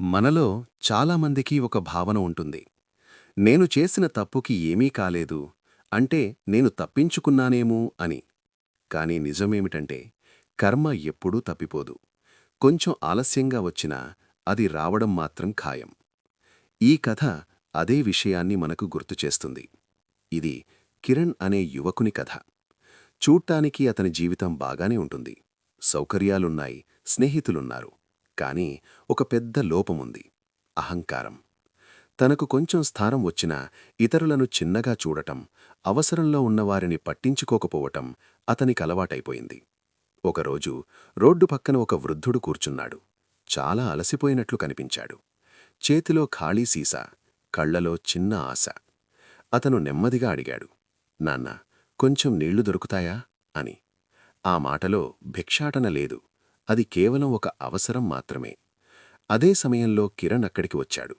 మనలో చాలామందికి ఒక భావన ఉంటుంది. నేను చేసిన తప్పుకి ఏమీ కాలేదు, అంటే నేను తప్పించుకున్నానేమో అని. కాని నిజమేమిటంటే, కర్మ ఎప్పుడూ తప్పిపోదు. కొంచెం ఆలస్యంగా వచ్చినా అది రావడం మాత్రం ఖాయం. ఈ కథ అదే విషయాన్ని మనకు గుర్తుచేస్తుంది. ఇది కిరణ్ అనే యువకుని కథ. చూడ్డానికి అతని జీవితం బాగానే ఉంటుంది. సౌకర్యాలున్నాయి, స్నేహితులున్నారు. కాని ఒక పెద్ద లోపముంది: అహంకారం. తనకు కొంచెం స్థానం వచ్చినా ఇతరులను చిన్నగా చూడటం, అవసరంలో ఉన్నవారిని పట్టించుకోకపోవటం అతనికలవాటైపోయింది. ఒకరోజు రోడ్డు పక్కన ఒక వృద్ధుడు కూర్చున్నాడు. చాలా అలసిపోయినట్లు కనిపించాడు. చేతిలో ఖాళీ సీసా, కళ్లలో చిన్న ఆశ. అతను నెమ్మదిగా అడిగాడు, నాన్నా, కొంచెం నీళ్లు దొరుకుతాయా అని. ఆ మాటలో భిక్షాటన లేదు, అది కేవలం ఒక అవసరం మాత్రమే. అదే సమయంలో కిరణ్ అక్కడికి వచ్చాడు.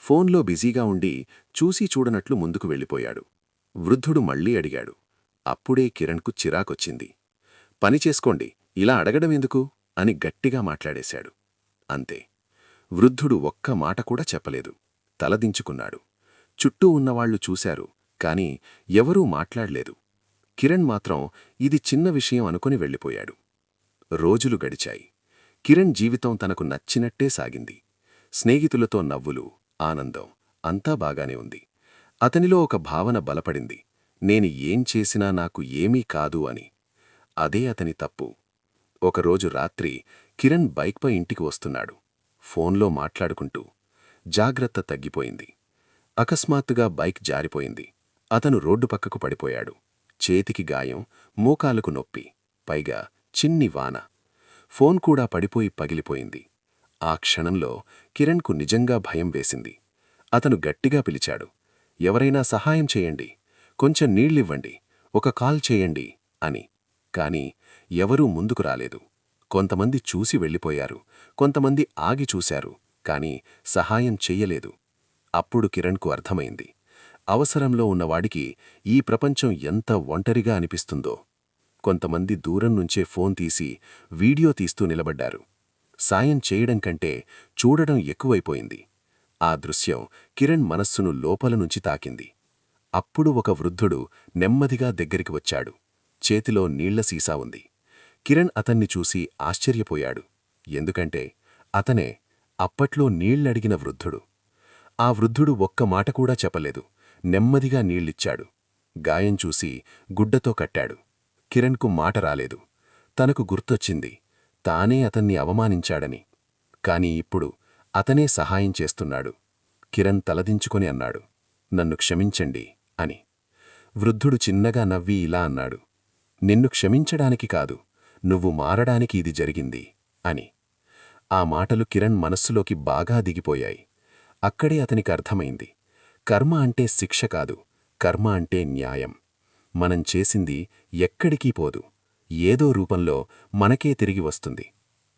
ఫోన్లో బిజీగా ఉండి చూసీ చూడనట్లు ముందుకు వెళ్ళిపోయాడు. వృద్ధుడు మళ్ళీ అడిగాడు. అప్పుడే కిరణ్కు చిరాకొచ్చింది. పని చేసుకోండి, ఇలా అడగడమెందుకు అని గట్టిగా మాట్లాడేశాడు. అంతే. వృద్ధుడు ఒక్క మాట కూడా చెప్పలేదు. తలదించుకున్నాడు. చుట్టూ ఉన్నవాళ్లు చూశారు, కాని ఎవరూ మాట్లాడలేదు. కిరణ్ మాత్రం ఇది చిన్న విషయం అనుకుని వెళ్ళిపోయాడు. రోజులు గడిచాయి. కిరణ్ జీవితం తనకు నచ్చినట్టే సాగింది. స్నేహితులతో నవ్వులు, ఆనందం, అంతా బాగానే ఉంది. అతనిలో ఒక భావన బలపడింది: నేను ఏం చేసినా నాకు ఏమీ కాదు అని. అదే అతని తప్పు. ఒకరోజు రాత్రి కిరణ్ బైక్పై ఇంటికి వస్తున్నాడు. ఫోన్లో మాట్లాడుకుంటూ. జాగ్రత్త తగ్గిపోయింది. అకస్మాత్తుగా బైక్ జారిపోయింది. అతను రోడ్డు పక్కకు పడిపోయాడు. చేతికి గాయం, మోకాలుకు నొప్పి, పైగా చిన్ని వాన. ఫోన్ కూడా పడిపోయి పగిలిపోయింది. ఆ క్షణంలో కిరణ్కు నిజంగా భయం వేసింది. అతను గట్టిగా పిలిచాడు, ఎవరైనా సహాయం చేయండి, కొంచెం నీళ్ళివ్వండి, ఒక కాల్ చేయండి అని. కాని ఎవరూ ముందుకు రాలేదు. కొంతమంది చూసి వెళ్ళిపోయారు, కొంతమంది ఆగి చూశారు, కాని సహాయం చెయ్యలేదు. అప్పుడు కిరణ్కు అర్థమైంది, అవసరంలో ఉన్నవాడికి ఈ ప్రపంచం ఎంత ఒంటరిగా అనిపిస్తుందో. కొంతమంది దూరం నుంచే ఫోన్ తీసి వీడియో తీస్తూ నిలబడ్డారు. సాయం చేయడం కంటే చూడడం ఎక్కువైపోయింది. ఆ దృశ్యం కిరణ్ మనస్సును లోపల నుంచి తాకింది. అప్పుడు ఒక వృద్ధుడు నెమ్మదిగా దగ్గరికి వచ్చాడు. చేతిలో నీళ్ల సీసా ఉంది. కిరణ్ అతన్ని చూసి ఆశ్చర్యపోయాడు. ఎందుకంటే అతనే అప్పట్లో నీళ్లడిగిన వృద్ధుడు. ఆ వృద్ధుడు ఒక్క మాట కూడా చెప్పలేదు. నెమ్మదిగా నీళ్ళిచ్చాడు. గాయం చూసి గుడ్డతో కట్టాడు. కిరణ్కు మాట రాలేదు. తనకు గుర్తొచ్చింది, తానే అతన్ని అవమానించాడని. కాని ఇప్పుడు అతనే సహాయం చేస్తున్నాడు. కిరణ్ తలదించుకొని అన్నాడు, నన్ను క్షమించండి అని. వృద్ధుడు చిన్నగా నవ్వి ఇలా అన్నాడు, నిన్ను క్షమించడానికి కాదు, నువ్వు మారడానికి ఇది జరిగింది అని. ఆ మాటలు కిరణ్ మనస్సులోకి బాగా దిగిపోయాయి. అక్కడే అతనికి అర్థమైంది, కర్మ అంటే శిక్ష కాదు, కర్మ అంటే న్యాయం. మనం చేసింది ఎక్కడికీ పోదు, ఏదో రూపంలో మనకే తిరిగి వస్తుంది.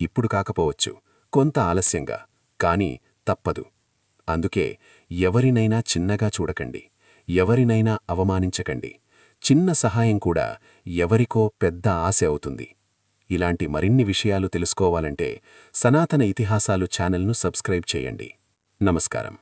ఇప్పుడు కాకపోవచ్చు, కొంత ఆలస్యంగా, కాని తప్పదు. అందుకే ఎవరినైనా చిన్నగా చూడకండి, ఎవరినైనా అవమానించకండి. చిన్న సహాయం కూడా ఎవరికో పెద్ద ఆశ అవుతుంది. ఇలాంటి మరిన్ని విషయాలు తెలుసుకోవాలంటే సనాతన ఇతిహాసాలు ఛానల్ను సబ్స్క్రైబ్ చేయండి. నమస్కారం.